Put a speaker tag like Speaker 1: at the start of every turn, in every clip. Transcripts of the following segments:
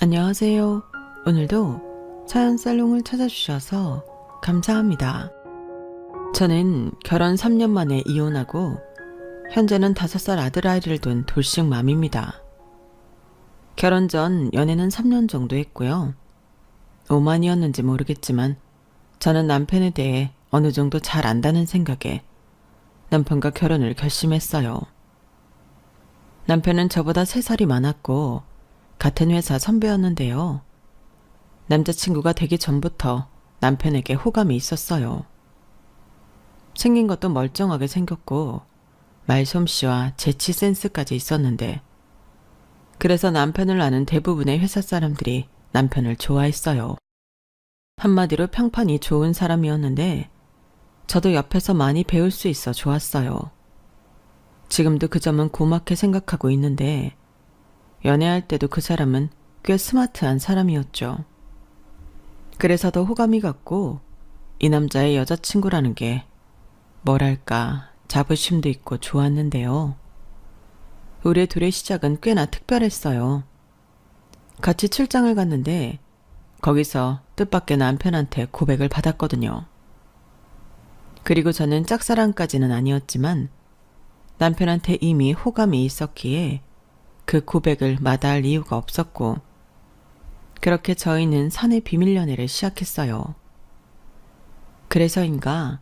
Speaker 1: 안녕하세요. 오늘도 사연 살롱을 찾아주셔서 감사합니다. 저는 결혼 3년 만에 이혼하고 현재는 5살 아들아이를 둔 돌싱 맘입니다. 결혼 전 연애는 3년 정도 했고요. 오만이었는지 모르겠지만 저는 남편에 대해 어느 정도 잘 안다는 생각에 남편과 결혼을 결심했어요. 남편은 저보다 3살이 많았고 같은 회사 선배였는데요. 남자친구가 되기 전부터 남편에게 호감이 있었어요. 생긴 것도 멀쩡하게 생겼고 말솜씨와 재치 센스까지 있었는데 그래서 남편을 아는 대부분의 회사 사람들이 남편을 좋아했어요. 한마디로 평판이 좋은 사람이었는데 저도 옆에서 많이 배울 수 있어 좋았어요. 지금도 그 점은 고맙게 생각하고 있는데 연애할 때도 그 사람은 꽤 스마트한 사람이었죠. 그래서 더 호감이 갔고 이 남자의 여자친구라는 게 뭐랄까 자부심도 있고 좋았는데요. 우리 둘의 시작은 꽤나 특별했어요. 같이 출장을 갔는데 거기서 뜻밖의 남편한테 고백을 받았거든요. 그리고 저는 짝사랑까지는 아니었지만 남편한테 이미 호감이 있었기에 그 고백을 마다할 이유가 없었고 그렇게 저희는 사내 비밀 연애를 시작했어요. 그래서인가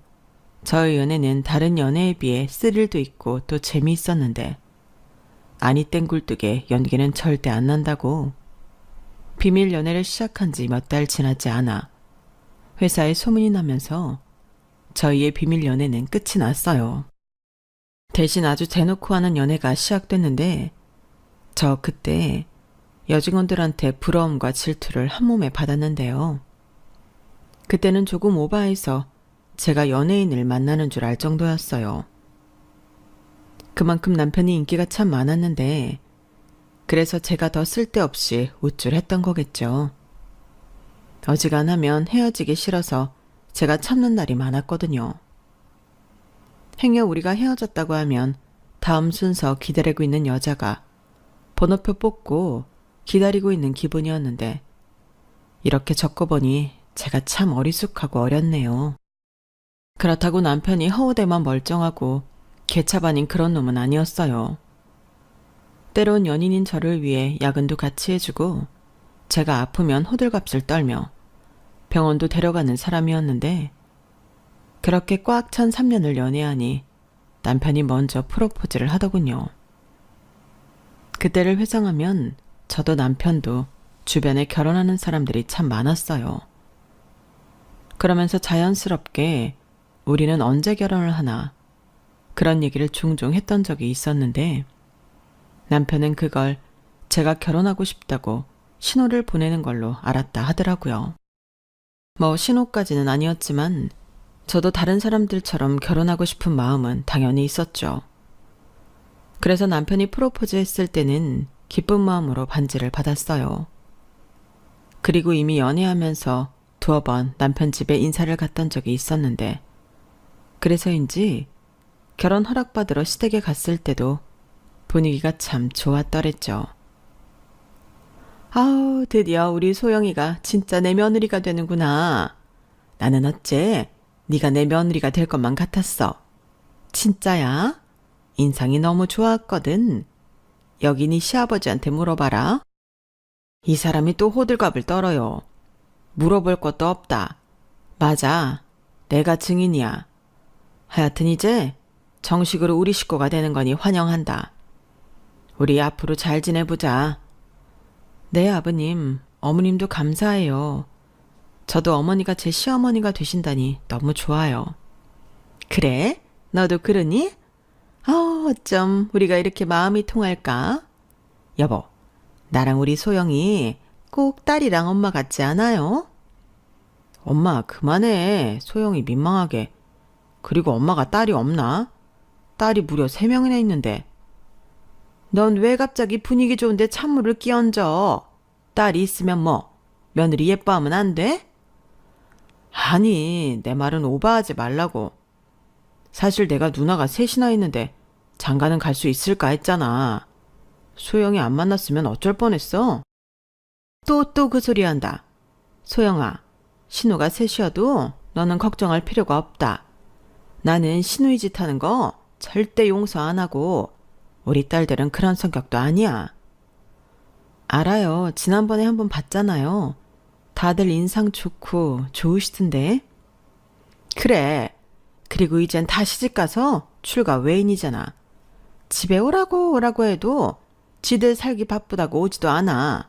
Speaker 1: 저희 연애는 다른 연애에 비해 스릴도 있고 또 재미있었는데 아니 땡 굴뚝에 연기는 절대 안 난다고 비밀 연애를 시작한 지 몇 달 지나지 않아 회사에 소문이 나면서 저희의 비밀 연애는 끝이 났어요. 대신 아주 대놓고 하는 연애가 시작됐는데 저 그때 여직원들한테 부러움과 질투를 한 몸에 받았는데요. 그때는 조금 오바해서 제가 연예인을 만나는 줄 알 정도였어요. 그만큼 남편이 인기가 참 많았는데 그래서 제가 더 쓸데없이 우쭐했던 거겠죠. 어지간하면 헤어지기 싫어서 제가 참는 날이 많았거든요. 행여 우리가 헤어졌다고 하면 다음 순서 기다리고 있는 여자가 번호표 뽑고 기다리고 있는 기분이었는데 이렇게 적어보니 제가 참 어리숙하고 어렸네요. 그렇다고 남편이 허우대만 멀쩡하고 개차 반인 그런 놈은 아니었어요. 때론 연인인 저를 위해 야근도 같이 해주고 제가 아프면 호들갑을 떨며 병원도 데려가는 사람이었는데 그렇게 꽉 찬 3년을 연애하니 남편이 먼저 프로포즈를 하더군요. 그때를 회상하면 저도 남편도 주변에 결혼하는 사람들이 참 많았어요. 그러면서 자연스럽게 우리는 언제 결혼을 하나 그런 얘기를 종종 했던 적이 있었는데 남편은 그걸 제가 결혼하고 싶다고 신호를 보내는 걸로 알았다 하더라고요. 뭐 신호까지는 아니었지만 저도 다른 사람들처럼 결혼하고 싶은 마음은 당연히 있었죠. 그래서 남편이 프로포즈 했을 때는 기쁜 마음으로 반지를 받았어요. 그리고 이미 연애하면서 2번 남편 집에 인사를 갔던 적이 있었는데 그래서인지 결혼 허락받으러 시댁에 갔을 때도 분위기가 참 좋았더랬죠. 아우 드디어 우리 소영이가 진짜 내 며느리가 되는구나. 나는 어째 네가 내 며느리가 될 것만 같았어. 진짜야? 인상이 너무 좋았거든. 여기 네 시아버지한테 물어봐라. 이 사람이 또 호들갑을 떨어요. 물어볼 것도 없다. 맞아. 내가 증인이야. 하여튼 이제 정식으로 우리 식구가 되는 거니 환영한다. 우리 앞으로 잘 지내보자. 네 아버님, 어머님도 감사해요. 저도 어머니가 제 시어머니가 되신다니 너무 좋아요. 그래? 너도 그러니? 어쩜 우리가 이렇게 마음이 통할까? 여보, 나랑 우리 소영이 꼭 딸이랑 엄마 같지 않아요? 엄마 그만해. 소영이 민망하게. 그리고 엄마가 딸이 없나? 딸이 무려 3명이나 있는데. 넌 왜 갑자기 분위기 좋은데 찬물을 끼얹어? 딸이 있으면 뭐 며느리 예뻐하면 안 돼? 아니 내 말은 오버하지 말라고. 사실 내가 누나가 3이나 있는데 장가는 갈 수 있을까 했잖아. 소영이 안 만났으면 어쩔 뻔했어? 또 그 소리 한다. 소영아, 신우가 셋이어도 너는 걱정할 필요가 없다. 나는 신우이 짓 하는 거 절대 용서 안 하고 우리 딸들은 그런 성격도 아니야. 알아요. 지난번에 한번 봤잖아요. 다들 인상 좋고 좋으시던데. 그래. 그리고 이젠 다 시집가서 출가 외인이잖아. 집에 오라고 해도 지들 살기 바쁘다고 오지도 않아.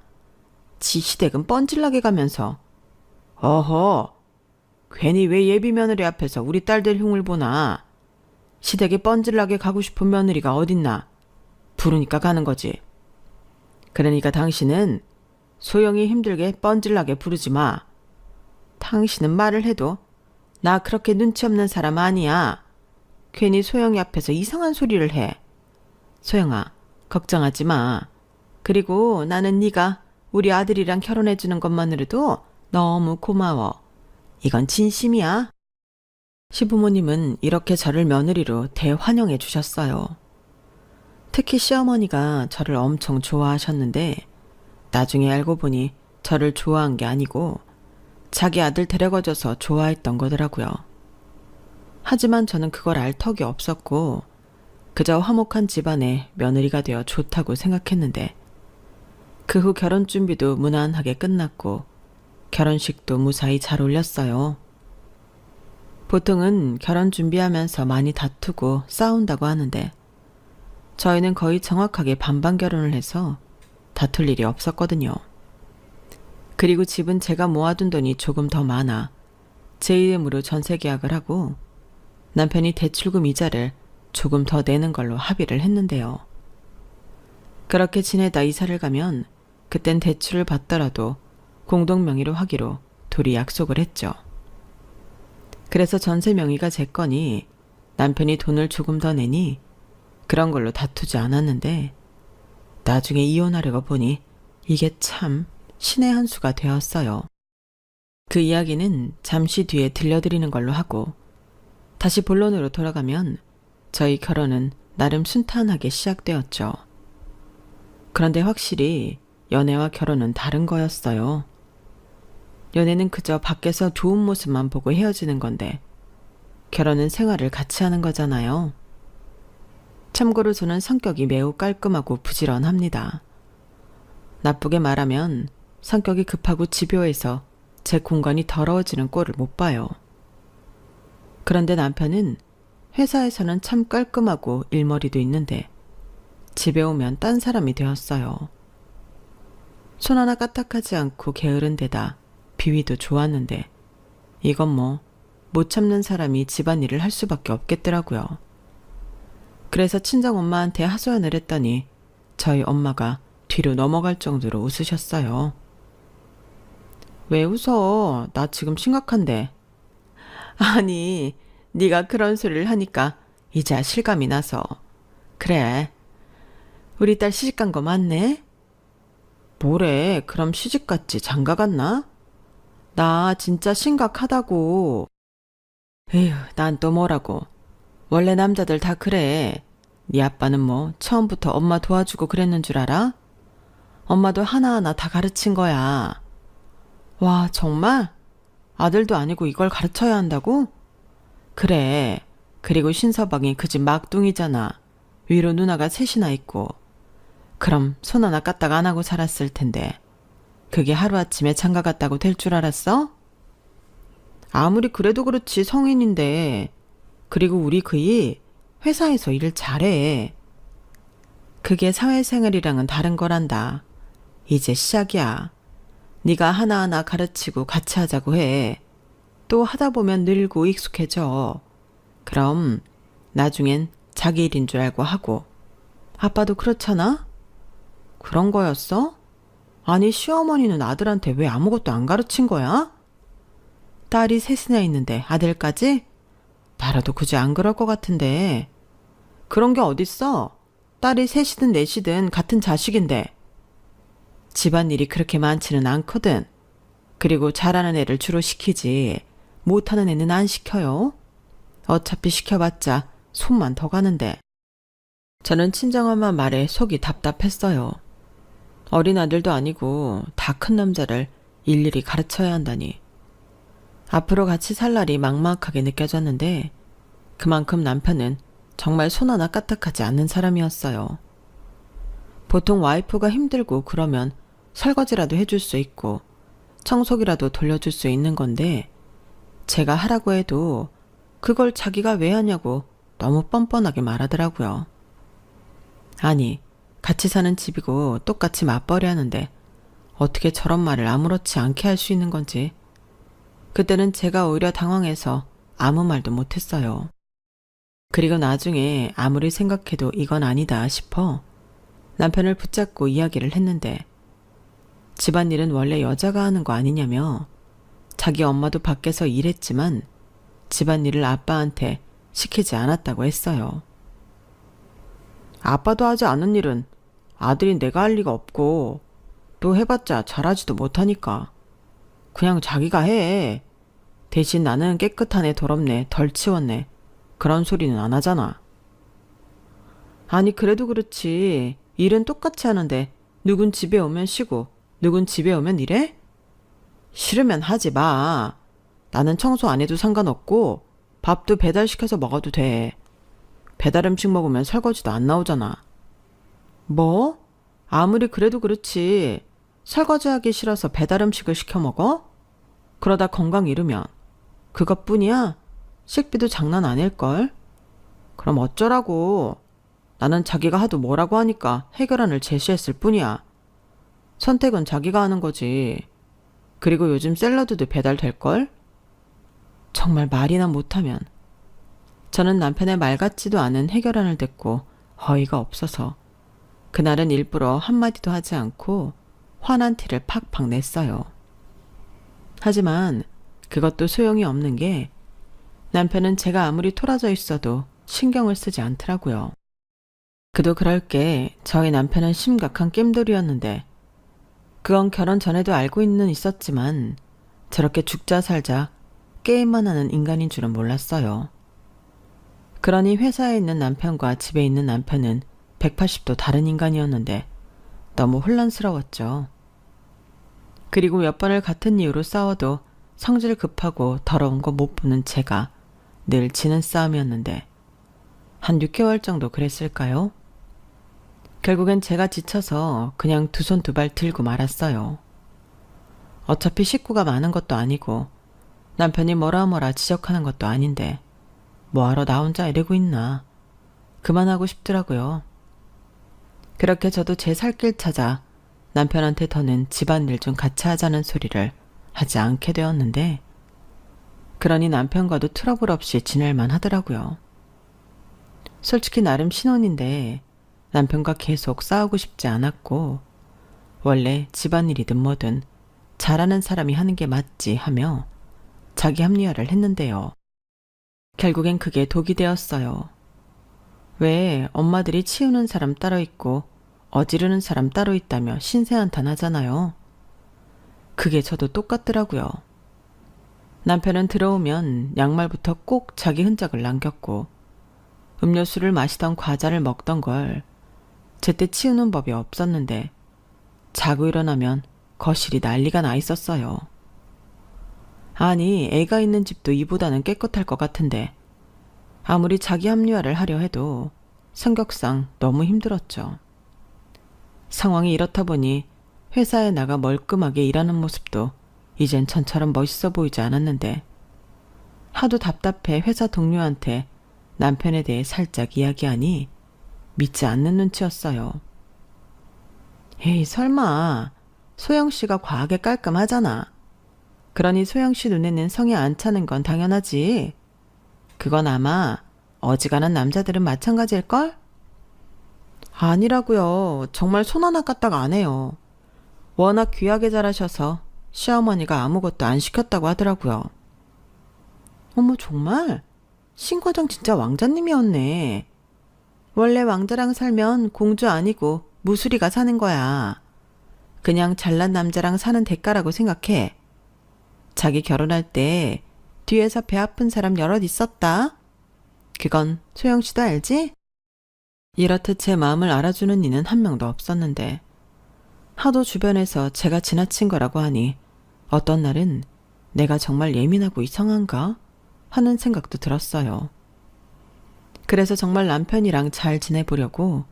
Speaker 1: 지 시댁은 뻔질나게 가면서. 어허, 괜히 왜 예비 며느리 앞에서 우리 딸들 흉을 보나. 시댁에 뻔질나게 가고 싶은 며느리가 어딨나. 부르니까 가는 거지. 그러니까 당신은 소영이 힘들게 뻔질나게 부르지 마. 당신은 말을 해도 나 그렇게 눈치 없는 사람 아니야. 괜히 소영이 앞에서 이상한 소리를 해. 소영아, 걱정하지 마. 그리고 나는 네가 우리 아들이랑 결혼해 주는 것만으로도 너무 고마워. 이건 진심이야. 시부모님은 이렇게 저를 며느리로 대환영해 주셨어요. 특히 시어머니가 저를 엄청 좋아하셨는데 나중에 알고 보니 저를 좋아한 게 아니고 자기 아들 데려가줘서 좋아했던 거더라고요. 하지만 저는 그걸 알 턱이 없었고 그저 화목한 집안의 며느리가 되어 좋다고 생각했는데 그 후 결혼 준비도 무난하게 끝났고 결혼식도 무사히 잘 올렸어요. 보통은 결혼 준비하면서 많이 다투고 싸운다고 하는데 저희는 거의 정확하게 반반 결혼을 해서 다툴 일이 없었거든요. 그리고 집은 제가 모아둔 돈이 조금 더 많아 제 이름으로 전세 계약을 하고 남편이 대출금 이자를 조금 더 내는 걸로 합의를 했는데요. 그렇게 지내다 이사를 가면 그땐 대출을 받더라도 공동 명의로 하기로 둘이 약속을 했죠. 그래서 전세 명의가 제 거니 남편이 돈을 조금 더 내니 그런 걸로 다투지 않았는데 나중에 이혼하려고 보니 이게 참 신의 한 수가 되었어요. 그 이야기는 잠시 뒤에 들려드리는 걸로 하고 다시 본론으로 돌아가면 저희 결혼은 나름 순탄하게 시작되었죠. 그런데 확실히 연애와 결혼은 다른 거였어요. 연애는 그저 밖에서 좋은 모습만 보고 헤어지는 건데 결혼은 생활을 같이 하는 거잖아요. 참고로 저는 성격이 매우 깔끔하고 부지런합니다. 나쁘게 말하면 성격이 급하고 집요해서 제 공간이 더러워지는 꼴을 못 봐요. 그런데 남편은 회사에서는 참 깔끔하고 일머리도 있는데 집에 오면 딴 사람이 되었어요. 손 하나 까딱하지 않고 게으른 데다 비위도 좋았는데 이건 뭐 못 참는 사람이 집안일을 할 수밖에 없겠더라고요. 그래서 친정엄마한테 하소연을 했더니 저희 엄마가 뒤로 넘어갈 정도로 웃으셨어요. 왜 웃어? 나 지금 심각한데. 아니, 네가 그런 소리를 하니까 이제야 실감이 나서. 그래, 우리 딸 시집간 거 맞네? 뭐래, 그럼 시집갔지 장가 갔나? 나 진짜 심각하다고. 에휴, 난 또 뭐라고. 원래 남자들 다 그래. 네 아빠는 뭐 처음부터 엄마 도와주고 그랬는 줄 알아? 엄마도 하나하나 다 가르친 거야. 와, 정말? 아들도 아니고 이걸 가르쳐야 한다고? 그래. 그리고 신서방이 그 집 막둥이잖아. 위로 누나가 셋이나 있고. 그럼 손 하나 까딱 안 하고 살았을 텐데. 그게 하루아침에 장가 갔다고 될 줄 알았어? 아무리 그래도 그렇지 성인인데. 그리고 우리 그이 회사에서 일 잘해. 그게 사회생활이랑은 다른 거란다. 이제 시작이야. 네가 하나하나 가르치고 같이 하자고 해. 또 하다 보면 늘고 익숙해져. 그럼 나중엔 자기 일인 줄 알고 하고. 아빠도 그렇잖아? 그런 거였어? 아니, 시어머니는 아들한테 왜 아무것도 안 가르친 거야? 딸이 셋이나 있는데 아들까지? 나라도 굳이 안 그럴 것 같은데. 그런 게 어딨어? 딸이 셋이든 넷이든 같은 자식인데. 집안일이 그렇게 많지는 않거든. 그리고 잘하는 애를 주로 시키지 못하는 애는 안 시켜요. 어차피 시켜봤자 손만 더 가는데. 저는 친정엄마 말에 속이 답답했어요. 어린 아들도 아니고 다 큰 남자를 일일이 가르쳐야 한다니. 앞으로 같이 살 날이 막막하게 느껴졌는데 그만큼 남편은 정말 손 하나 까딱하지 않는 사람이었어요. 보통 와이프가 힘들고 그러면 설거지라도 해줄 수 있고 청소기라도 돌려줄 수 있는 건데 제가 하라고 해도 그걸 자기가 왜 하냐고 너무 뻔뻔하게 말하더라고요. 아니, 같이 사는 집이고 똑같이 맞벌이 하는데 어떻게 저런 말을 아무렇지 않게 할 수 있는 건지. 그때는 제가 오히려 당황해서 아무 말도 못했어요. 그리고 나중에 아무리 생각해도 이건 아니다 싶어 남편을 붙잡고 이야기를 했는데 집안일은 원래 여자가 하는 거 아니냐며 자기 엄마도 밖에서 일했지만 집안일을 아빠한테 시키지 않았다고 했어요. 아빠도 하지 않은 일은 아들이 내가 할 리가 없고 또 해봤자 잘하지도 못하니까 그냥 자기가 해. 대신 나는 깨끗하네 더럽네 덜 치웠네 그런 소리는 안 하잖아. 아니 그래도 그렇지 일은 똑같이 하는데 누군 집에 오면 쉬고 누군 집에 오면 일해? 싫으면 하지 마. 나는 청소 안 해도 상관없고 밥도 배달시켜서 먹어도 돼. 배달 음식 먹으면 설거지도 안 나오잖아. 뭐? 아무리 그래도 그렇지 설거지하기 싫어서 배달 음식을 시켜 먹어? 그러다 건강 잃으면 그것뿐이야? 식비도 장난 아닐걸? 그럼 어쩌라고. 나는 자기가 하도 뭐라고 하니까 해결안을 제시했을 뿐이야. 선택은 자기가 하는 거지. 그리고 요즘 샐러드도 배달될걸? 정말 말이나 못하면. 저는 남편의 말 같지도 않은 해결안을 듣고 어이가 없어서 그날은 일부러 한마디도 하지 않고 화난 티를 팍팍 냈어요. 하지만 그것도 소용이 없는 게 남편은 제가 아무리 토라져 있어도 신경을 쓰지 않더라고요. 그도 그럴 게 저희 남편은 심각한 겜돌이었는데 그건 결혼 전에도 알고 있었지만 저렇게 죽자 살자 게임만 하는 인간인 줄은 몰랐어요. 그러니 회사에 있는 남편과 집에 있는 남편은 180도 다른 인간이었는데 너무 혼란스러웠죠. 그리고 몇 번을 같은 이유로 싸워도 성질 급하고 더러운 거 못 보는 제가 늘 지는 싸움이었는데 한 6개월 정도 그랬을까요? 결국엔 제가 지쳐서 그냥 두 손 두 발 들고 말았어요. 어차피 식구가 많은 것도 아니고 남편이 뭐라 지적하는 것도 아닌데 뭐하러 나 혼자 이러고 있나. 그만하고 싶더라고요. 그렇게 저도 제 살 길 찾아 남편한테 더는 집안일 좀 같이 하자는 소리를 하지 않게 되었는데 그러니 남편과도 트러블 없이 지낼만 하더라고요. 솔직히 나름 신혼인데 남편과 계속 싸우고 싶지 않았고 원래 집안일이든 뭐든 잘하는 사람이 하는 게 맞지 하며 자기 합리화를 했는데요. 결국엔 그게 독이 되었어요. 왜 엄마들이 치우는 사람 따로 있고 어지르는 사람 따로 있다며 신세한탄하잖아요. 그게 저도 똑같더라고요. 남편은 들어오면 양말부터 꼭 자기 흔적을 남겼고 음료수를 마시던 과자를 먹던 걸 제때 치우는 법이 없었는데 자고 일어나면 거실이 난리가 나 있었어요. 아니 애가 있는 집도 이보다는 깨끗할 것 같은데 아무리 자기 합리화를 하려 해도 성격상 너무 힘들었죠. 상황이 이렇다 보니 회사에 나가 멀끔하게 일하는 모습도 이젠 전처럼 멋있어 보이지 않았는데 하도 답답해 회사 동료한테 남편에 대해 살짝 이야기하니 믿지 않는 눈치였어요. 에이 설마 소영씨가 과하게 깔끔하잖아. 그러니 소영씨 눈에는 성이 안 차는 건 당연하지. 그건 아마 어지간한 남자들은 마찬가지일걸? 아니라고요. 정말 손 하나 까딱 안 해요. 워낙 귀하게 자라셔서 시어머니가 아무것도 안 시켰다고 하더라고요. 어머 정말? 신과장 진짜 왕자님이었네. 원래 왕자랑 살면 공주 아니고 무수리가 사는 거야. 그냥 잘난 남자랑 사는 대가라고 생각해. 자기 결혼할 때 뒤에서 배 아픈 사람 여럿 있었다. 그건 소영씨도 알지? 이렇듯 제 마음을 알아주는 이는 한 명도 없었는데 하도 주변에서 제가 지나친 거라고 하니 어떤 날은 내가 정말 예민하고 이상한가 하는 생각도 들었어요. 그래서 정말 남편이랑 잘 지내보려고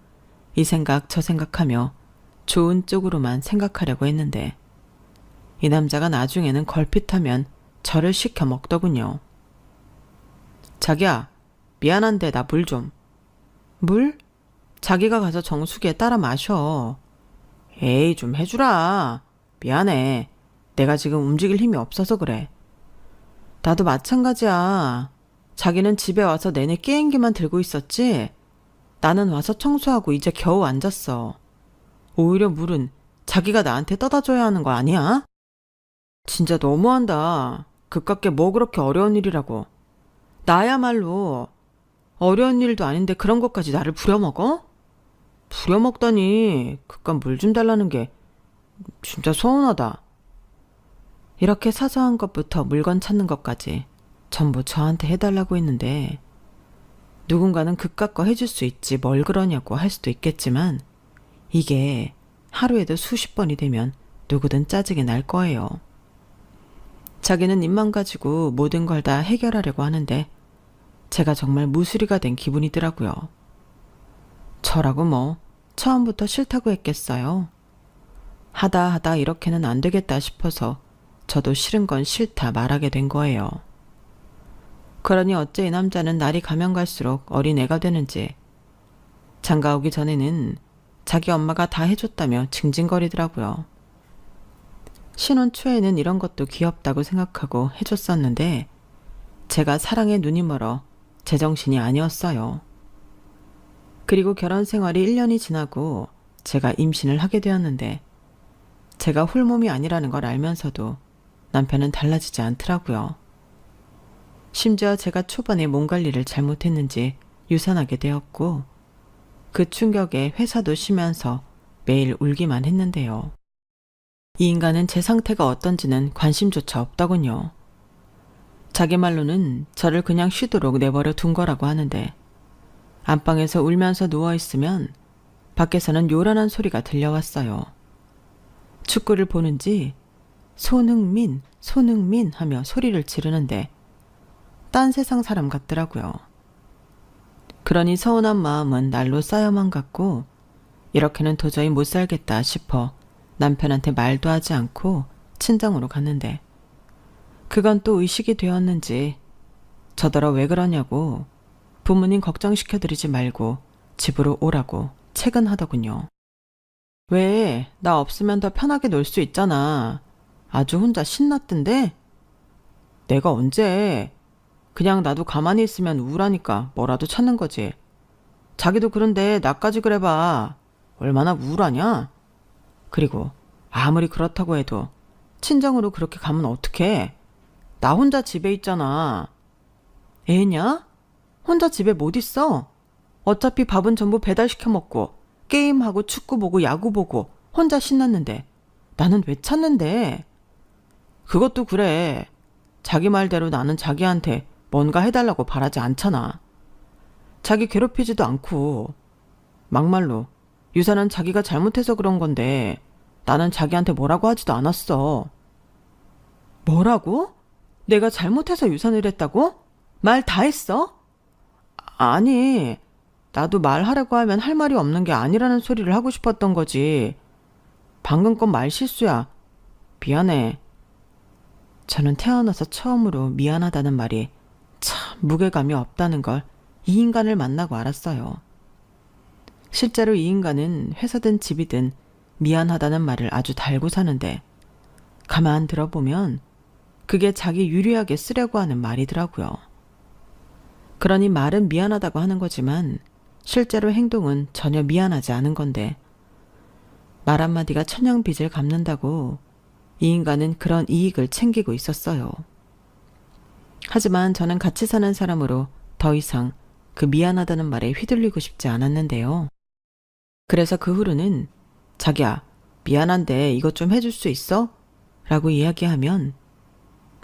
Speaker 1: 이 생각 저 생각하며 좋은 쪽으로만 생각하려고 했는데 이 남자가 나중에는 걸핏하면 저를 시켜 먹더군요. 자기야, 미안한데 나 물 좀. 물? 자기가 가서 정수기에 따라 마셔. 에이, 좀 해주라. 미안해. 내가 지금 움직일 힘이 없어서 그래. 나도 마찬가지야. 자기는 집에 와서 내내 게임기만 들고 있었지? 나는 와서 청소하고 이제 겨우 앉았어. 오히려 물은 자기가 나한테 떠다 줘야 하는 거 아니야? 진짜 너무한다. 그깟게 뭐 그렇게 어려운 일이라고. 나야말로 어려운 일도 아닌데 그런 것까지 나를 부려먹어? 부려먹다니 그깟 물 좀 달라는 게 진짜 서운하다. 이렇게 사소한 것부터 물건 찾는 것까지 전부 저한테 해달라고 했는데 누군가는 그깟 거 해줄 수 있지 뭘 그러냐고 할 수도 있겠지만 이게 하루에도 수십 번이 되면 누구든 짜증이 날 거예요. 자기는 입만 가지고 모든 걸 다 해결하려고 하는데 제가 정말 무수리가 된 기분이더라고요. 저라고 뭐 처음부터 싫다고 했겠어요. 하다 이렇게는 안 되겠다 싶어서 저도 싫은 건 싫다 말하게 된 거예요. 그러니 어째 이 남자는 날이 가면 갈수록 어린애가 되는지 장가 오기 전에는 자기 엄마가 다 해줬다며 징징거리더라고요. 신혼 초에는 이런 것도 귀엽다고 생각하고 해줬었는데 제가 사랑에 눈이 멀어 제정신이 아니었어요. 그리고 결혼 생활이 1년이 지나고 제가 임신을 하게 되었는데 제가 홀몸이 아니라는 걸 알면서도 남편은 달라지지 않더라고요. 심지어 제가 초반에 몸 관리를 잘못했는지 유산하게 되었고 그 충격에 회사도 쉬면서 매일 울기만 했는데요. 이 인간은 제 상태가 어떤지는 관심조차 없더군요. 자기 말로는 저를 그냥 쉬도록 내버려 둔 거라고 하는데 안방에서 울면서 누워있으면 밖에서는 요란한 소리가 들려왔어요. 축구를 보는지 손흥민 하며 소리를 지르는데 딴 세상 사람 같더라고요. 그러니 서운한 마음은 날로 쌓여만 갔고 이렇게는 도저히 못 살겠다 싶어 남편한테 말도 하지 않고 친정으로 갔는데 그건 또 의식이 되었는지 저더러 왜 그러냐고 부모님 걱정시켜드리지 말고 집으로 오라고 채근하더군요. 왜? 나 없으면 더 편하게 놀 수 있잖아. 아주 혼자 신났던데? 내가 언제? 그냥 나도 가만히 있으면 우울하니까 뭐라도 찾는 거지. 자기도 그런데 나까지 그래봐. 얼마나 우울하냐? 그리고 아무리 그렇다고 해도 친정으로 그렇게 가면 어떡해? 나 혼자 집에 있잖아. 애냐? 혼자 집에 못 있어? 어차피 밥은 전부 배달시켜 먹고 게임하고 축구 보고 야구 보고 혼자 신났는데 나는 왜 찾는데? 그것도 그래. 자기 말대로 나는 자기한테 뭔가 해달라고 바라지 않잖아. 자기 괴롭히지도 않고 막말로 유산은 자기가 잘못해서 그런 건데 나는 자기한테 뭐라고 하지도 않았어. 뭐라고? 내가 잘못해서 유산을 했다고? 말 다 했어? 아니, 나도 말하려고 하면 할 말이 없는 게 아니라는 소리를 하고 싶었던 거지. 방금 건 말 실수야. 미안해. 저는 태어나서 처음으로 미안하다는 말이 참 무게감이 없다는 걸 이 인간을 만나고 알았어요. 실제로 이 인간은 회사든 집이든 미안하다는 말을 아주 달고 사는데 가만 들어보면 그게 자기 유리하게 쓰려고 하는 말이더라고요. 그러니 말은 미안하다고 하는 거지만 실제로 행동은 전혀 미안하지 않은 건데 말 한마디가 천냥빚을 갚는다고 이 인간은 그런 이익을 챙기고 있었어요. 하지만 저는 같이 사는 사람으로 더 이상 그 미안하다는 말에 휘둘리고 싶지 않았는데요. 그래서 그 후로는 자기야, 미안한데 이것 좀 해줄 수 있어? 라고 이야기하면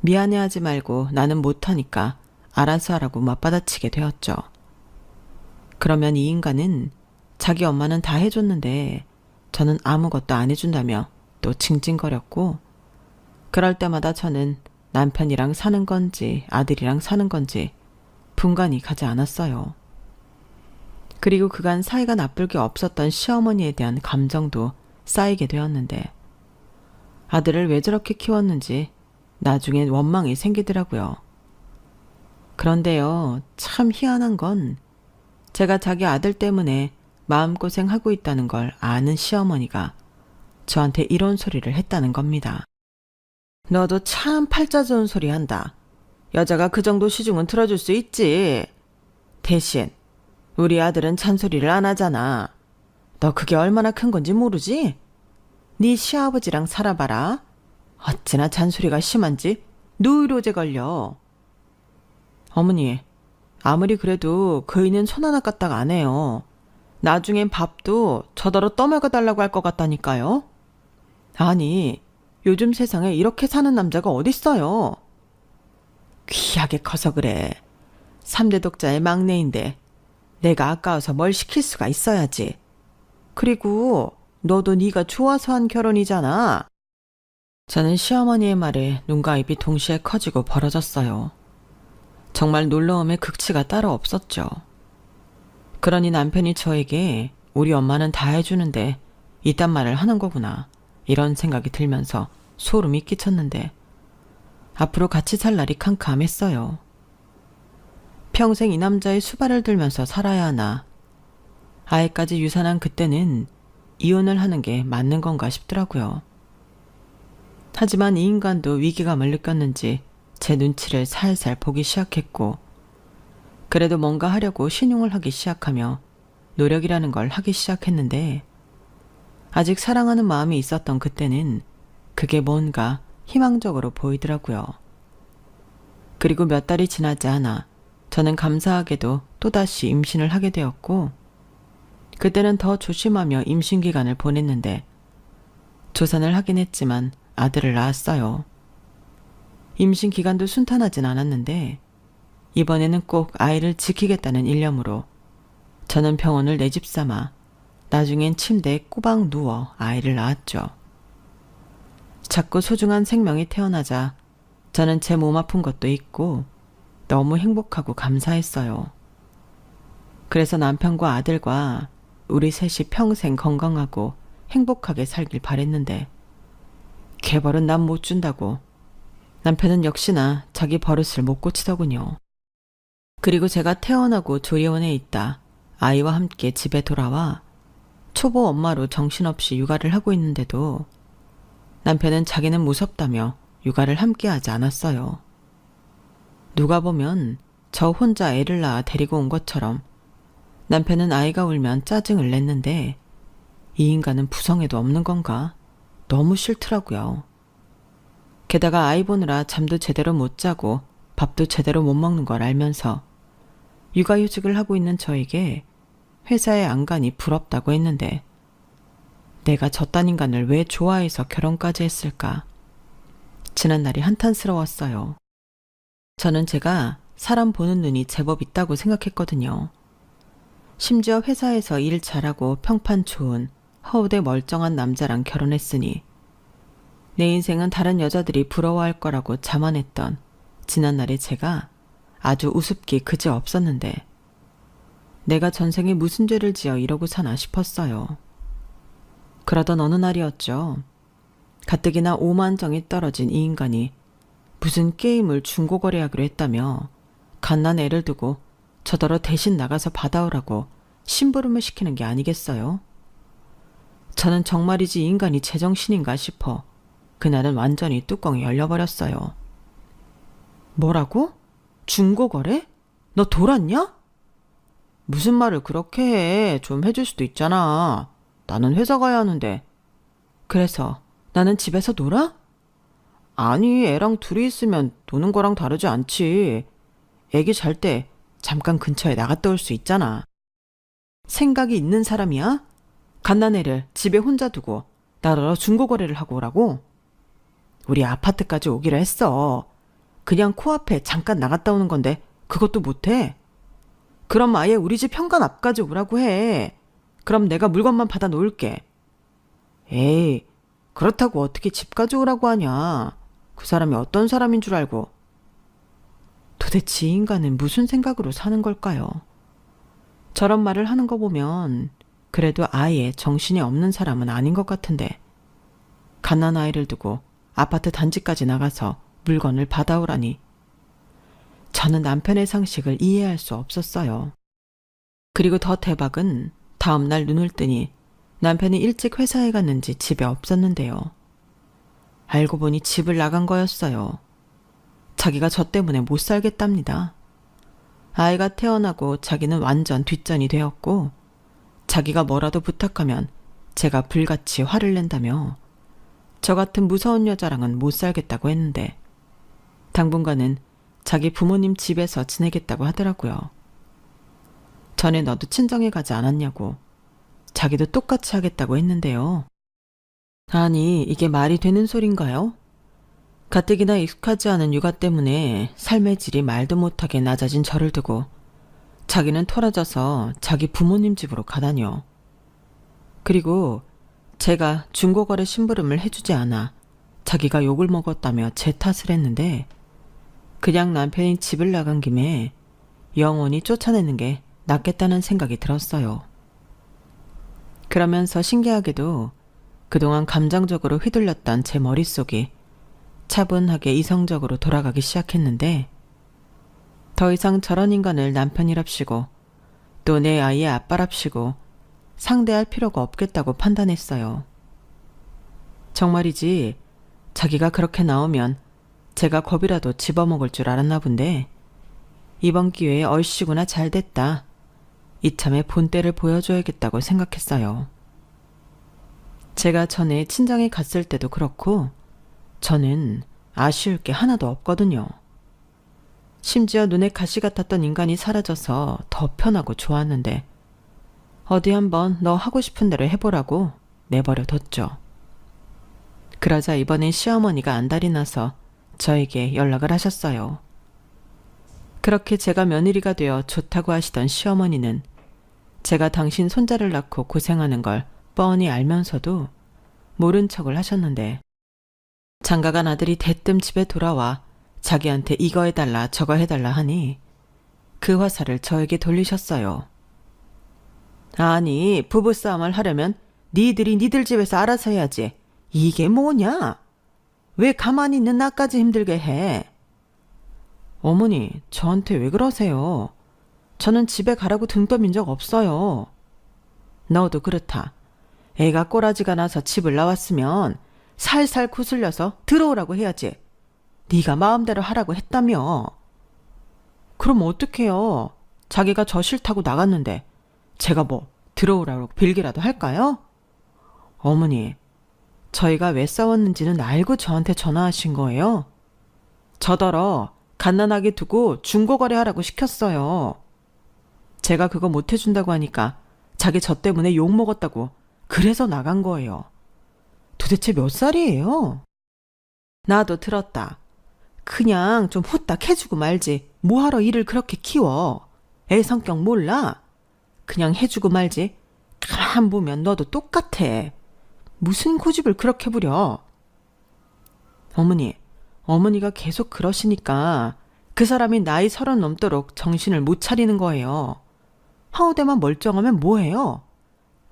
Speaker 1: 미안해하지 말고 나는 못하니까 알아서 하라고 맞받아치게 되었죠. 그러면 이 인간은 자기 엄마는 다 해줬는데 저는 아무것도 안 해준다며 또 징징거렸고, 그럴 때마다 저는 남편이랑 사는 건지 아들이랑 사는 건지 분간이 가지 않았어요. 그리고 그간 사이가 나쁠 게 없었던 시어머니에 대한 감정도 쌓이게 되었는데, 아들을 왜 저렇게 키웠는지 나중엔 원망이 생기더라고요. 그런데요, 참 희한한 건 제가 자기 아들 때문에 마음고생하고 있다는 걸 아는 시어머니가 저한테 이런 소리를 했다는 겁니다. 너도 참 팔자 좋은 소리 한다. 여자가 그 정도 시중은 들어줄 수 있지. 대신 우리 아들은 잔소리를 안 하잖아. 너 그게 얼마나 큰 건지 모르지? 네 시아버지랑 살아봐라. 어찌나 잔소리가 심한지 노이로제 걸려. 어머니, 아무리 그래도 그이는 손 하나 까딱 안 해요. 나중엔 밥도 저더러 떠먹여 달라고 할 것 같다니까요. 아니, 요즘 세상에 이렇게 사는 남자가 어딨어요. 귀하게 커서 그래. 3대 독자의 막내인데 내가 아까워서 뭘 시킬 수가 있어야지. 그리고 너도 네가 좋아서 한 결혼이잖아. 저는 시어머니의 말에 눈과 입이 동시에 커지고 벌어졌어요. 정말 놀라움의 극치가 따로 없었죠. 그러니 남편이 저에게 우리 엄마는 다 해주는데 이딴 말을 하는 거구나, 이런 생각이 들면서 소름이 끼쳤는데, 앞으로 같이 살 날이 캄캄했어요. 평생 이 남자의 수발을 들면서 살아야 하나, 아이까지 유산한 그때는 이혼을 하는 게 맞는 건가 싶더라고요. 하지만 이 인간도 위기감을 느꼈는지 제 눈치를 살살 보기 시작했고, 그래도 뭔가 하려고 신용을 하기 시작하며 노력이라는 걸 하기 시작했는데, 아직 사랑하는 마음이 있었던 그때는 그게 뭔가 희망적으로 보이더라고요. 그리고 몇 달이 지나지 않아 저는 감사하게도 또다시 임신을 하게 되었고, 그때는 더 조심하며 임신 기간을 보냈는데, 조산을 하긴 했지만 아들을 낳았어요. 임신 기간도 순탄하진 않았는데, 이번에는 꼭 아이를 지키겠다는 일념으로 저는 병원을 내 집 삼아 나중엔 침대에 꼬박 누워 아이를 낳았죠. 작고 소중한 생명이 태어나자 저는 제 몸 아픈 것도 있고 너무 행복하고 감사했어요. 그래서 남편과 아들과 우리 셋이 평생 건강하고 행복하게 살길 바랬는데, 개벌은 남 못 준다고 남편은 역시나 자기 버릇을 못 고치더군요. 그리고 제가 퇴원하고 조리원에 있다 아이와 함께 집에 돌아와 초보 엄마로 정신없이 육아를 하고 있는데도 남편은 자기는 무섭다며 육아를 함께 하지 않았어요. 누가 보면 저 혼자 애를 낳아 데리고 온 것처럼 남편은 아이가 울면 짜증을 냈는데, 이 인간은 부성애도 없는 건가? 너무 싫더라고요. 게다가 아이 보느라 잠도 제대로 못 자고 밥도 제대로 못 먹는 걸 알면서 육아휴직을 하고 있는 저에게 회사의 안간이 부럽다고 했는데, 내가 저딴 인간을 왜 좋아해서 결혼까지 했을까? 지난날이 한탄스러웠어요. 저는 제가 사람 보는 눈이 제법 있다고 생각했거든요. 심지어 회사에서 일 잘하고 평판 좋은 허우대 멀쩡한 남자랑 결혼했으니 내 인생은 다른 여자들이 부러워할 거라고 자만했던 지난날의 제가 아주 우습기 그지 없었는데, 내가 전생에 무슨 죄를 지어 이러고 사나 싶었어요. 그러던 어느 날이었죠. 가뜩이나 오만정이 떨어진 이 인간이 무슨 게임을 중고거래하기로 했다며 갓난 애를 두고 저더러 대신 나가서 받아오라고 심부름을 시키는 게 아니겠어요? 저는 정말이지 이 인간이 제정신인가 싶어 그날은 완전히 뚜껑이 열려버렸어요. 뭐라고? 중고거래? 너 돌았냐? 무슨 말을 그렇게 해. 좀 해줄 수도 있잖아. 나는 회사 가야 하는데. 그래서 나는 집에서 놀아? 아니, 애랑 둘이 있으면 노는 거랑 다르지 않지. 애기 잘 때 잠깐 근처에 나갔다 올 수 있잖아. 생각이 있는 사람이야? 갓난애를 집에 혼자 두고 나더러 중고거래를 하고 오라고? 우리 아파트까지 오기로 했어. 그냥 코앞에 잠깐 나갔다 오는 건데 그것도 못해? 그럼 아예 우리 집 현관 앞까지 오라고 해. 그럼 내가 물건만 받아 놓을게. 에이, 그렇다고 어떻게 집 가져오라고 하냐. 그 사람이 어떤 사람인 줄 알고. 도대체 이 인간은 무슨 생각으로 사는 걸까요? 저런 말을 하는 거 보면 그래도 아예 정신이 없는 사람은 아닌 것 같은데 갓난아이를 두고 아파트 단지까지 나가서 물건을 받아오라니. 저는 남편의 상식을 이해할 수 없었어요. 그리고 더 대박은 다음날 눈을 뜨니 남편이 일찍 회사에 갔는지 집에 없었는데요. 알고 보니 집을 나간 거였어요. 자기가 저 때문에 못 살겠답니다. 아이가 태어나고 자기는 완전 뒷전이 되었고 자기가 뭐라도 부탁하면 제가 불같이 화를 낸다며 저 같은 무서운 여자랑은 못 살겠다고 했는데 당분간은 자기 부모님 집에서 지내겠다고 하더라고요. 전에 너도 친정에 가지 않았냐고 자기도 똑같이 하겠다고 했는데요. 아니, 이게 말이 되는 소린가요? 가뜩이나 익숙하지 않은 육아 때문에 삶의 질이 말도 못하게 낮아진 저를 두고 자기는 토라져서 자기 부모님 집으로 가다녀. 그리고 제가 중고거래 심부름을 해주지 않아 자기가 욕을 먹었다며 제 탓을 했는데 그냥 남편이 집을 나간 김에 영원히 쫓아내는 게 낫겠다는 생각이 들었어요. 그러면서 신기하게도 그동안 감정적으로 휘둘렸던 제 머릿속이 차분하게 이성적으로 돌아가기 시작했는데 더 이상 저런 인간을 남편이랍시고 또 내 아이의 아빠랍시고 상대할 필요가 없겠다고 판단했어요. 정말이지 자기가 그렇게 나오면 제가 겁이라도 집어먹을 줄 알았나 본데 이번 기회에 얼씨구나 잘 됐다. 이참에 본때를 보여줘야겠다고 생각했어요. 제가 전에 친정에 갔을 때도 그렇고 저는 아쉬울 게 하나도 없거든요. 심지어 눈에 가시 같았던 인간이 사라져서 더 편하고 좋았는데 어디 한번 너 하고 싶은 대로 해보라고 내버려 뒀죠. 그러자 이번엔 시어머니가 안달이 나서 저에게 연락을 하셨어요. 그렇게 제가 며느리가 되어 좋다고 하시던 시어머니는 제가 당신 손자를 낳고 고생하는 걸 뻔히 알면서도 모른 척을 하셨는데 장가간 아들이 대뜸 집에 돌아와 자기한테 이거 해달라 저거 해달라 하니 그 화살을 저에게 돌리셨어요. 아니, 부부싸움을 하려면 니들이 니들 집에서 알아서 해야지. 이게 뭐냐? 왜 가만히 있는 나까지 힘들게 해? 어머니, 저한테 왜 그러세요? 저는 집에 가라고 등 떠민 적 없어요. 너도 그렇다. 애가 꼬라지가 나서 집을 나왔으면 살살 구슬려서 들어오라고 해야지. 네가 마음대로 하라고 했다며. 그럼 어떡해요? 자기가 저 싫다고 나갔는데 제가 뭐 들어오라고 빌기라도 할까요? 어머니, 저희가 왜 싸웠는지는 알고 저한테 전화하신 거예요? 저더러 갓난아기 두고 중고거래하라고 시켰어요. 제가 그거 못 해준다고 하니까 자기 저 때문에 욕먹었다고 그래서 나간 거예요. 도대체 몇 살이에요? 나도 들었다. 그냥 좀 후딱 해주고 말지 뭐하러 일을 그렇게 키워. 애 성격 몰라? 그냥 해주고 말지. 가만 보면 너도 똑같아. 무슨 고집을 그렇게 부려. 어머니가 계속 그러시니까 그 사람이 나이 30 넘도록 정신을 못 차리는 거예요. 하우대만 멀쩡하면 뭐해요?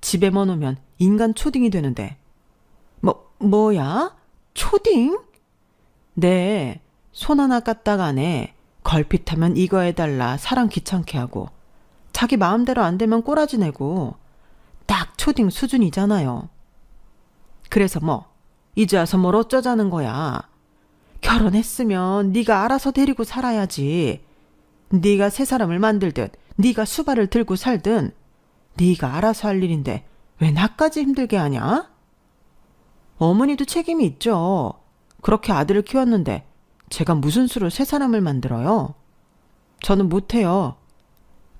Speaker 1: 집에만 오면 인간 초딩이 되는데. 뭐야? 초딩? 네, 손 하나 까딱 안 해. 걸핏하면 이거 해달라 사람 귀찮게 하고 자기 마음대로 안 되면 꼬라지 내고 딱 초딩 수준이잖아요. 그래서 이제 와서 뭘 어쩌자는 거야. 결혼했으면 네가 알아서 데리고 살아야지. 네가 새 사람을 만들든 네가 수발을 들고 살든 네가 알아서 할 일인데 왜 나까지 힘들게 하냐? 어머니도 책임이 있죠. 그렇게 아들을 키웠는데 제가 무슨 수로 새 사람을 만들어요? 저는 못해요.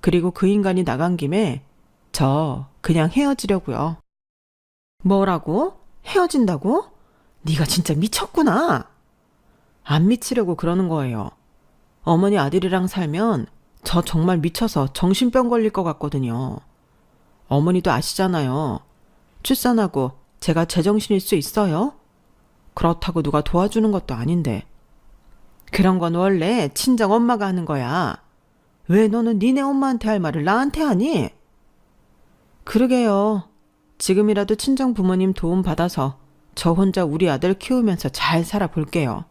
Speaker 1: 그리고 그 인간이 나간 김에 저 그냥 헤어지려고요. 뭐라고? 헤어진다고? 네가 진짜 미쳤구나. 안 미치려고 그러는 거예요. 어머니 아들이랑 살면 저 정말 미쳐서 정신병 걸릴 것 같거든요. 어머니도 아시잖아요. 출산하고 제가 제정신일 수 있어요? 그렇다고 누가 도와주는 것도 아닌데. 그런 건 원래 친정 엄마가 하는 거야. 왜 너는 니네 엄마한테 할 말을 나한테 하니? 그러게요. 지금이라도 친정 부모님 도움 받아서 저 혼자 우리 아들 키우면서 잘 살아볼게요.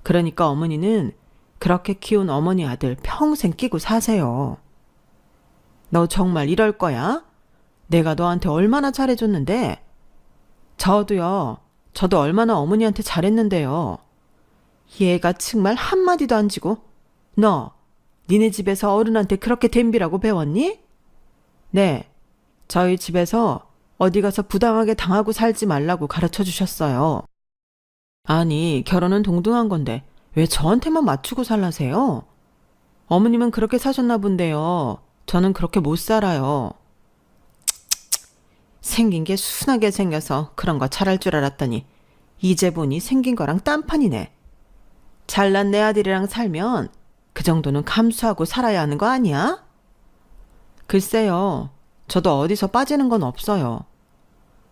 Speaker 1: 그러니까 어머니는 그렇게 키운 어머니 아들 평생 끼고 사세요. 너 정말 이럴 거야? 내가 너한테 얼마나 잘해줬는데? 저도 얼마나 어머니한테 잘했는데요. 얘가 정말 한마디도 안 지고, 너, 니네 집에서 어른한테 그렇게 댐비라고 배웠니? 네, 저희 집에서 어디 가서 부당하게 당하고 살지 말라고 가르쳐 주셨어요. 아니, 결혼은 동등한 건데 왜 저한테만 맞추고 살라세요? 어머님은 그렇게 사셨나 본데요. 저는 그렇게 못 살아요. 생긴 게 순하게 생겨서 그런 거 잘할 줄 알았더니 이제 보니 생긴 거랑 딴판이네. 잘난 내 아들이랑 살면 그 정도는 감수하고 살아야 하는 거 아니야? 글쎄요. 저도 어디서 빠지는 건 없어요.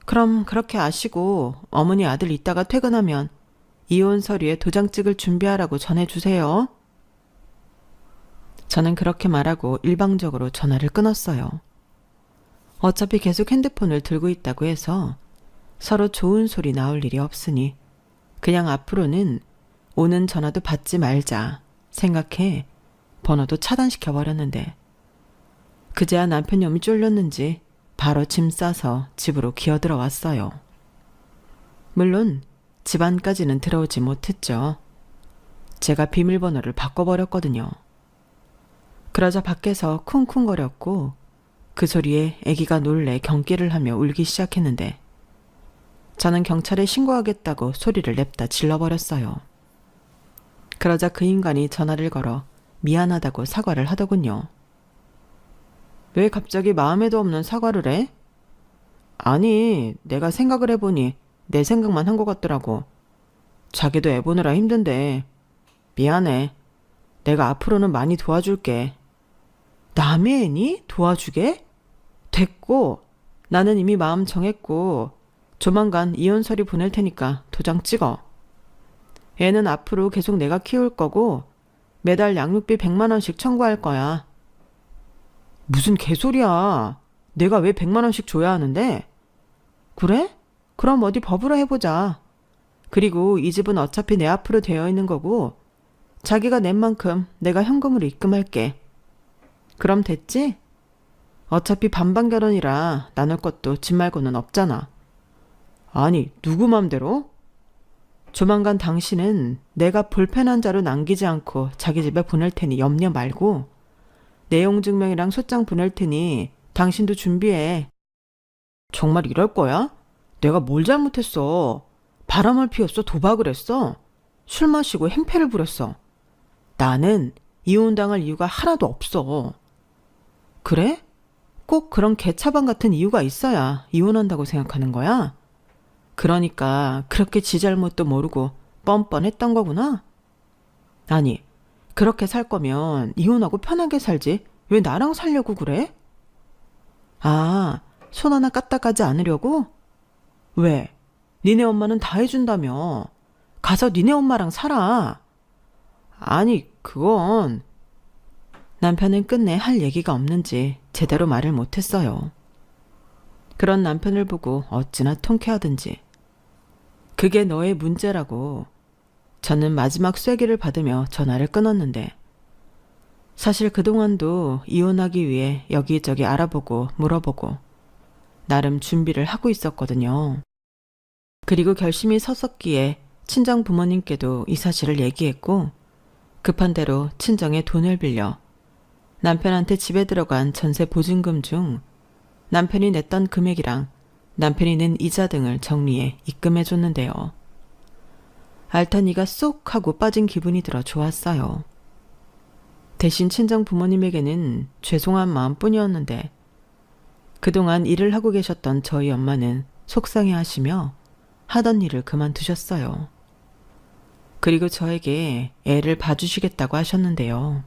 Speaker 1: 그럼 그렇게 아시고 어머니 아들 이따가 퇴근하면 이혼 서류에 도장 찍을 준비하라고 전해주세요. 저는 그렇게 말하고 일방적으로 전화를 끊었어요. 어차피 계속 핸드폰을 들고 있다고 해서 서로 좋은 소리 나올 일이 없으니 그냥 앞으로는 오는 전화도 받지 말자 생각해 번호도 차단시켜버렸는데 그제야 남편 놈이 쫄렸는지 바로 짐 싸서 집으로 기어들어왔어요. 물론 집안까지는 들어오지 못했죠. 제가 비밀번호를 바꿔버렸거든요. 그러자 밖에서 쿵쿵거렸고 그 소리에 아기가 놀래 경기를 하며 울기 시작했는데 저는 경찰에 신고하겠다고 소리를 냅다 질러버렸어요. 그러자 그 인간이 전화를 걸어 미안하다고 사과를 하더군요. 왜 갑자기 마음에도 없는 사과를 해? 아니, 내가 생각을 해보니 내 생각만 한 것 같더라고. 자기도 애 보느라 힘든데 미안해. 내가 앞으로는 많이 도와줄게. 남의 애니? 도와주게? 됐고 나는 이미 마음 정했고 조만간 이혼 서류 보낼 테니까 도장 찍어. 애는 앞으로 계속 내가 키울 거고 매달 양육비 100만 원씩 청구할 거야. 무슨 개소리야. 내가 왜 100만 원씩 줘야 하는데? 그래? 그럼 어디 법으로 해보자. 그리고 이 집은 어차피 내 앞으로 되어 있는 거고 자기가 낸 만큼 내가 현금으로 입금할게. 그럼 됐지? 어차피 반반 결혼이라 나눌 것도 집 말고는 없잖아. 아니, 누구 맘대로? 조만간 당신은 내가 볼펜 자루 남기지 않고 자기 집에 보낼 테니 염려 말고 내용 증명이랑 소장 보낼 테니 당신도 준비해. 정말 이럴 거야? 내가 뭘 잘못했어? 바람을 피웠어? 도박을 했어? 술 마시고 행패를 부렸어? 나는 이혼당할 이유가 하나도 없어. 그래? 꼭 그런 개차반 같은 이유가 있어야 이혼한다고 생각하는 거야? 그러니까 그렇게 지 잘못도 모르고 뻔뻔했던 거구나? 아니, 그렇게 살 거면 이혼하고 편하게 살지 왜 나랑 살려고 그래? 아, 손 하나 까딱하지 않으려고? 왜? 니네 엄마는 다 해준다며. 가서 니네 엄마랑 살아. 아니, 그건... 남편은 끝내 할 얘기가 없는지 제대로 말을 못했어요. 그런 남편을 보고 어찌나 통쾌하든지. 그게 너의 문제라고. 저는 마지막 쐐기를 받으며 전화를 끊었는데 사실 그동안도 이혼하기 위해 여기저기 알아보고 물어보고 나름 준비를 하고 있었거든요. 그리고 결심이 섰었기에 친정 부모님께도 이 사실을 얘기했고 급한 대로 친정에 돈을 빌려 남편한테 집에 들어간 전세 보증금 중 남편이 냈던 금액이랑 남편이 낸 이자 등을 정리해 입금해줬는데요. 알타니가 쏙 하고 빠진 기분이 들어 좋았어요. 대신 친정 부모님에게는 죄송한 마음뿐이었는데 그동안 일을 하고 계셨던 저희 엄마는 속상해하시며 하던 일을 그만두셨어요. 그리고 저에게 애를 봐주시겠다고 하셨는데요.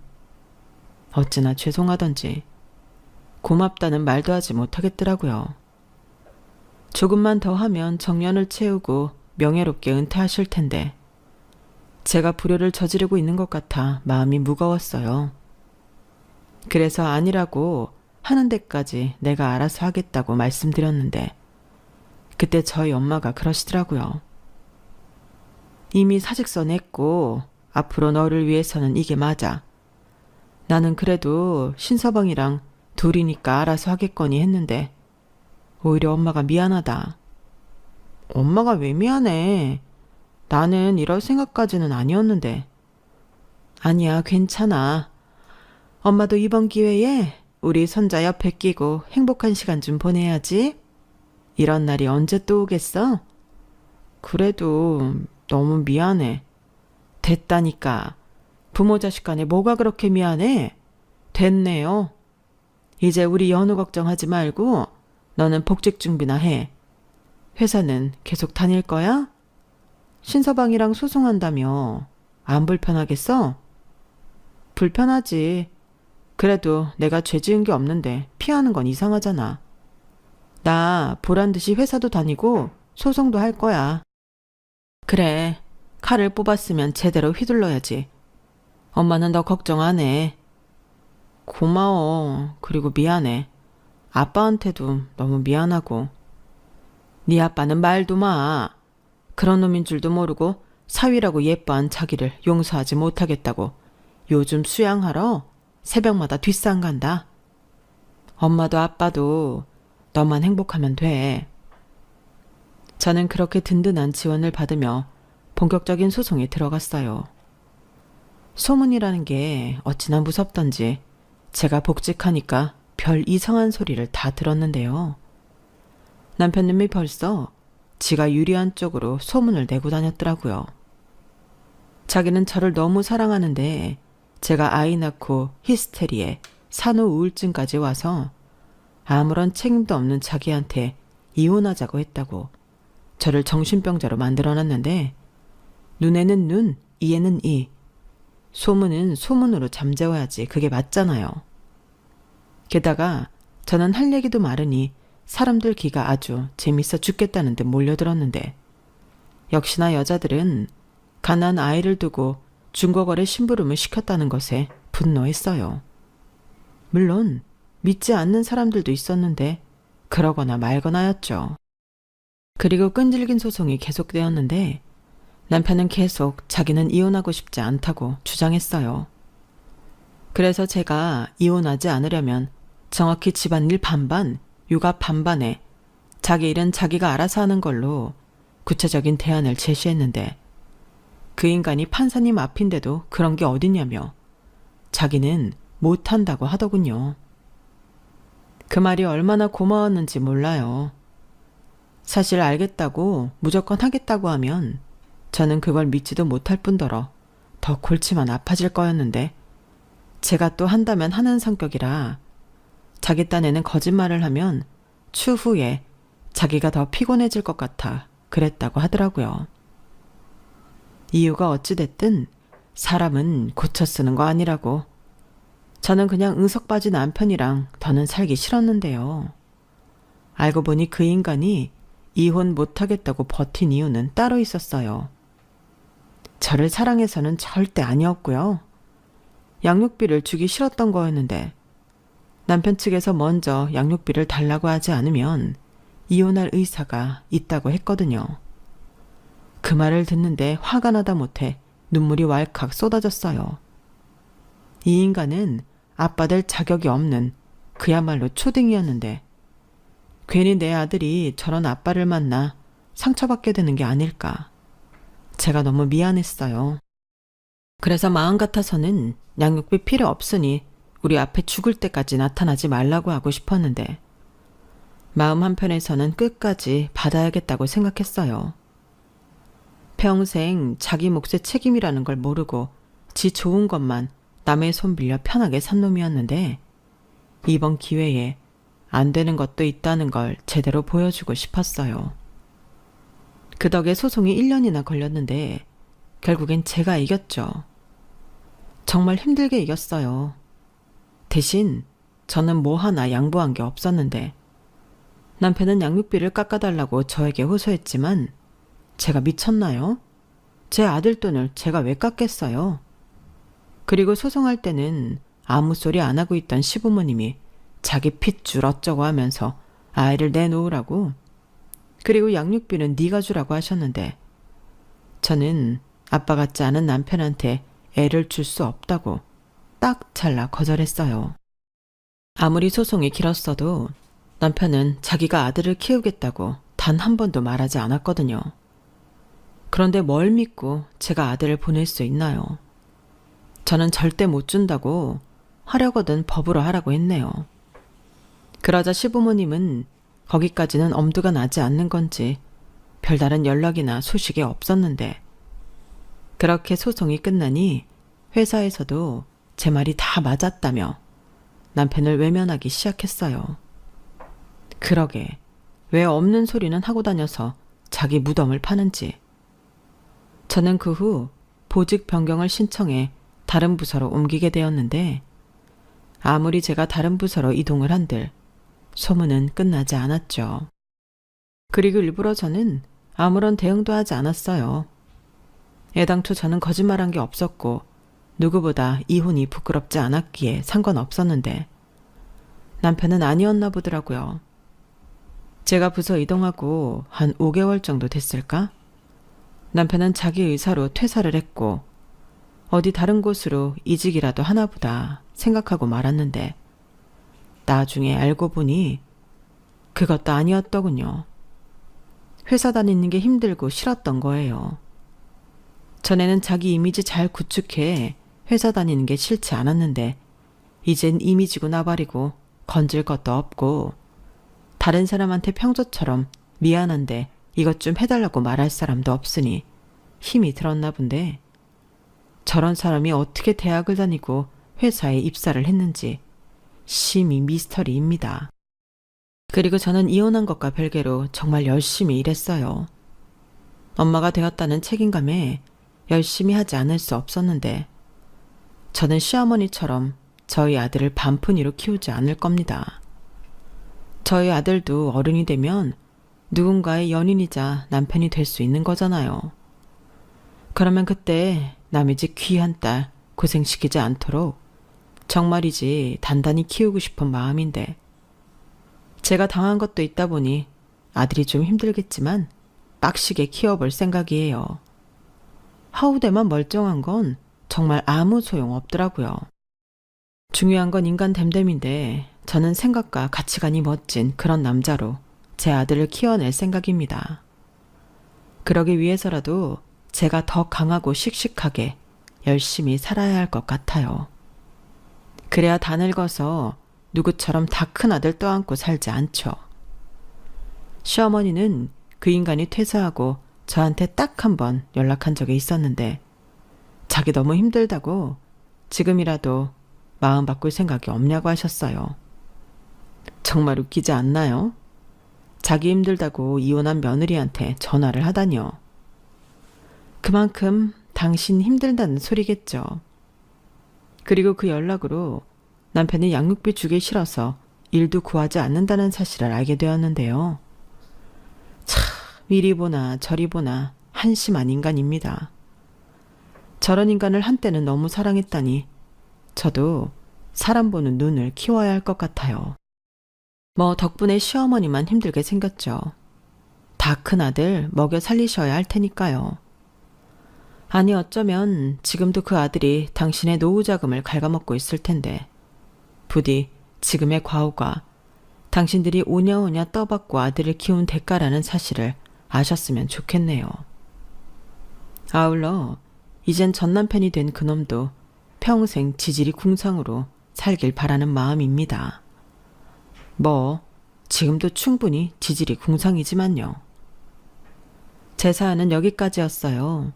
Speaker 1: 어찌나 죄송하던지 고맙다는 말도 하지 못하겠더라고요. 조금만 더 하면 정년을 채우고 명예롭게 은퇴하실 텐데 제가 불효를 저지르고 있는 것 같아 마음이 무거웠어요. 그래서 아니라고 하는 데까지 내가 알아서 하겠다고 말씀드렸는데 그때 저희 엄마가 그러시더라고요. 이미 사직서 냈고 앞으로 너를 위해서는 이게 맞아. 나는 그래도 신서방이랑 둘이니까 알아서 하겠거니 했는데 오히려 엄마가 미안하다. 엄마가 왜 미안해? 나는 이럴 생각까지는 아니었는데. 아니야, 괜찮아. 엄마도 이번 기회에 우리 손자 옆에 끼고 행복한 시간 좀 보내야지. 이런 날이 언제 또 오겠어? 그래도 너무 미안해. 됐다니까. 부모 자식 간에 뭐가 그렇게 미안해? 됐네요. 이제 우리 연우 걱정하지 말고 너는 복직 준비나 해. 회사는 계속 다닐 거야? 신서방이랑 소송한다며 안 불편하겠어? 불편하지. 그래도 내가 죄 지은 게 없는데 피하는 건 이상하잖아. 나 보란 듯이 회사도 다니고 소송도 할 거야. 그래, 칼을 뽑았으면 제대로 휘둘러야지. 엄마는 너 걱정 안 해. 고마워. 그리고 미안해. 아빠한테도 너무 미안하고. 네 아빠는 말도 마. 그런 놈인 줄도 모르고 사위라고 예뻐한 자기를 용서하지 못하겠다고 요즘 수양하러 새벽마다 뒷산 간다. 엄마도 아빠도 너만 행복하면 돼. 저는 그렇게 든든한 지원을 받으며 본격적인 소송에 들어갔어요. 소문이라는 게 어찌나 무섭던지 제가 복직하니까 별 이상한 소리를 다 들었는데요. 남편님이 벌써 지가 유리한 쪽으로 소문을 내고 다녔더라고요. 자기는 저를 너무 사랑하는데 제가 아이 낳고 히스테리에 산후 우울증까지 와서 아무런 책임도 없는 자기한테 이혼하자고 했다고 저를 정신병자로 만들어놨는데 눈에는 눈, 이에는 이. 소문은 소문으로 잠재워야지 그게 맞잖아요. 게다가 저는 할 얘기도 많으니 사람들 귀가 아주 재밌어 죽겠다는 데 몰려들었는데 역시나 여자들은 가난 아이를 두고 중고거래 심부름을 시켰다는 것에 분노했어요. 물론 믿지 않는 사람들도 있었는데 그러거나 말거나였죠. 그리고 끈질긴 소송이 계속되었는데 남편은 계속 자기는 이혼하고 싶지 않다고 주장했어요. 그래서 제가 이혼하지 않으려면 정확히 집안일 반반, 육아 반반에 자기 일은 자기가 알아서 하는 걸로 구체적인 대안을 제시했는데 그 인간이 판사님 앞인데도 그런 게 어딨냐며 자기는 못한다고 하더군요. 그 말이 얼마나 고마웠는지 몰라요. 사실 알겠다고 무조건 하겠다고 하면 저는 그걸 믿지도 못할 뿐더러 더 골치만 아파질 거였는데 제가 또 한다면 하는 성격이라 자기 딴에는 거짓말을 하면 추후에 자기가 더 피곤해질 것 같아 그랬다고 하더라고요. 이유가 어찌됐든 사람은 고쳐 쓰는 거 아니라고. 저는 그냥 응석 빠진 남편이랑 더는 살기 싫었는데요. 알고 보니 그 인간이 이혼 못하겠다고 버틴 이유는 따로 있었어요. 저를 사랑해서는 절대 아니었고요. 양육비를 주기 싫었던 거였는데 남편 측에서 먼저 양육비를 달라고 하지 않으면 이혼할 의사가 있다고 했거든요. 그 말을 듣는데 화가 나다 못해 눈물이 왈칵 쏟아졌어요. 이 인간은 아빠 될 자격이 없는 그야말로 초딩이었는데 괜히 내 아들이 저런 아빠를 만나 상처받게 되는 게 아닐까. 제가 너무 미안했어요. 그래서 마음 같아서는 양육비 필요 없으니 우리 앞에 죽을 때까지 나타나지 말라고 하고 싶었는데 마음 한편에서는 끝까지 받아야겠다고 생각했어요. 평생 자기 몫의 책임이라는 걸 모르고 지 좋은 것만 남의 손 빌려 편하게 산 놈이었는데 이번 기회에 안 되는 것도 있다는 걸 제대로 보여주고 싶었어요. 그 덕에 소송이 1년이나 걸렸는데 결국엔 제가 이겼죠. 정말 힘들게 이겼어요. 대신 저는 뭐 하나 양보한 게 없었는데 남편은 양육비를 깎아달라고 저에게 호소했지만 제가 미쳤나요? 제 아들 돈을 제가 왜 깎겠어요? 그리고 소송할 때는 아무 소리 안 하고 있던 시부모님이 자기 핏줄 어쩌고 하면서 아이를 내놓으라고, 그리고 양육비는 네가 주라고 하셨는데 저는 아빠 같지 않은 남편한테 애를 줄 수 없다고 딱 잘라 거절했어요. 아무리 소송이 길었어도 남편은 자기가 아들을 키우겠다고 단 한 번도 말하지 않았거든요. 그런데 뭘 믿고 제가 아들을 보낼 수 있나요? 저는 절대 못 준다고 하려거든 법으로 하라고 했네요. 그러자 시부모님은 거기까지는 엄두가 나지 않는 건지 별다른 연락이나 소식이 없었는데, 그렇게 소송이 끝나니 회사에서도 제 말이 다 맞았다며 남편을 외면하기 시작했어요. 그러게 왜 없는 소리는 하고 다녀서 자기 무덤을 파는지. 저는 그 후 보직 변경을 신청해 다른 부서로 옮기게 되었는데, 아무리 제가 다른 부서로 이동을 한들 소문은 끝나지 않았죠. 그리고 일부러 저는 아무런 대응도 하지 않았어요. 애당초 저는 거짓말한 게 없었고 누구보다 이혼이 부끄럽지 않았기에 상관없었는데 남편은 아니었나 보더라고요. 제가 부서 이동하고 한 5개월 정도 됐을까? 남편은 자기 의사로 퇴사를 했고 어디 다른 곳으로 이직이라도 하나보다 생각하고 말았는데, 나중에 알고 보니 그것도 아니었더군요. 회사 다니는 게 힘들고 싫었던 거예요. 전에는 자기 이미지 잘 구축해 회사 다니는 게 싫지 않았는데 이젠 이미지고 나발이고 건질 것도 없고, 다른 사람한테 평소처럼 미안한데 이것 좀 해달라고 말할 사람도 없으니 힘이 들었나 본데, 저런 사람이 어떻게 대학을 다니고 회사에 입사를 했는지 심히 미스터리입니다. 그리고 저는 이혼한 것과 별개로 정말 열심히 일했어요. 엄마가 되었다는 책임감에 열심히 하지 않을 수 없었는데, 저는 시어머니처럼 저희 아들을 반푼이로 키우지 않을 겁니다. 저희 아들도 어른이 되면 누군가의 연인이자 남편이 될 수 있는 거잖아요. 그러면 그때 남의 집 귀한 딸 고생시키지 않도록 정말이지 단단히 키우고 싶은 마음인데, 제가 당한 것도 있다 보니 아들이 좀 힘들겠지만 빡시게 키워볼 생각이에요. 하우대만 멀쩡한 건 정말 아무 소용 없더라고요. 중요한 건 인간 됨됨인데 저는 생각과 가치관이 멋진 그런 남자로 제 아들을 키워낼 생각입니다. 그러기 위해서라도 제가 더 강하고 씩씩하게 열심히 살아야 할 것 같아요. 그래야 다 늙어서 누구처럼 다 큰 아들 떠안고 살지 않죠. 시어머니는 그 인간이 퇴사하고 저한테 딱 한 번 연락한 적이 있었는데 자기 너무 힘들다고 지금이라도 마음 바꿀 생각이 없냐고 하셨어요. 정말 웃기지 않나요? 자기 힘들다고 이혼한 며느리한테 전화를 하다니요. 그만큼 당신 힘들다는 소리겠죠. 그리고 그 연락으로 남편이 양육비 주기 싫어서 일도 구하지 않는다는 사실을 알게 되었는데요. 참, 이리 보나 저리 보나 한심한 인간입니다. 저런 인간을 한때는 너무 사랑했다니 저도 사람 보는 눈을 키워야 할 것 같아요. 뭐 덕분에 시어머니만 힘들게 생겼죠. 다 큰 아들 먹여 살리셔야 할 테니까요. 아니 어쩌면 지금도 그 아들이 당신의 노후 자금을 갉아먹고 있을 텐데 부디 지금의 과오가 당신들이 오냐오냐 떠받고 아들을 키운 대가라는 사실을 아셨으면 좋겠네요. 아울러 이젠 전남편이 된 그놈도 평생 지질이 궁상으로 살길 바라는 마음입니다. 뭐 지금도 충분히 지질이 궁상이지만요. 제 사연은 여기까지였어요.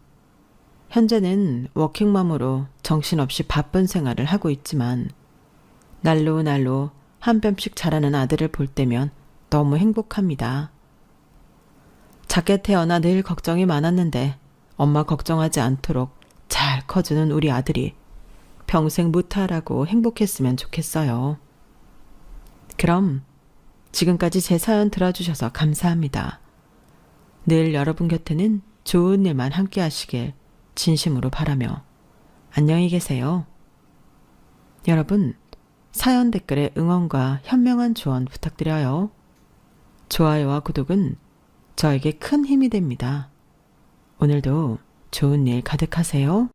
Speaker 1: 현재는 워킹맘으로 정신없이 바쁜 생활을 하고 있지만 날로 날로 한 뼘씩 자라는 아들을 볼 때면 너무 행복합니다. 작게 태어나 늘 걱정이 많았는데 엄마 걱정하지 않도록 잘 커주는 우리 아들이 평생 무탈하고 행복했으면 좋겠어요. 그럼 지금까지 제 사연 들어주셔서 감사합니다. 늘 여러분 곁에는 좋은 일만 함께 하시길 진심으로 바라며 안녕히 계세요. 여러분, 사연 댓글에 응원과 현명한 조언 부탁드려요. 좋아요와 구독은 저에게 큰 힘이 됩니다. 오늘도 좋은 일 가득하세요.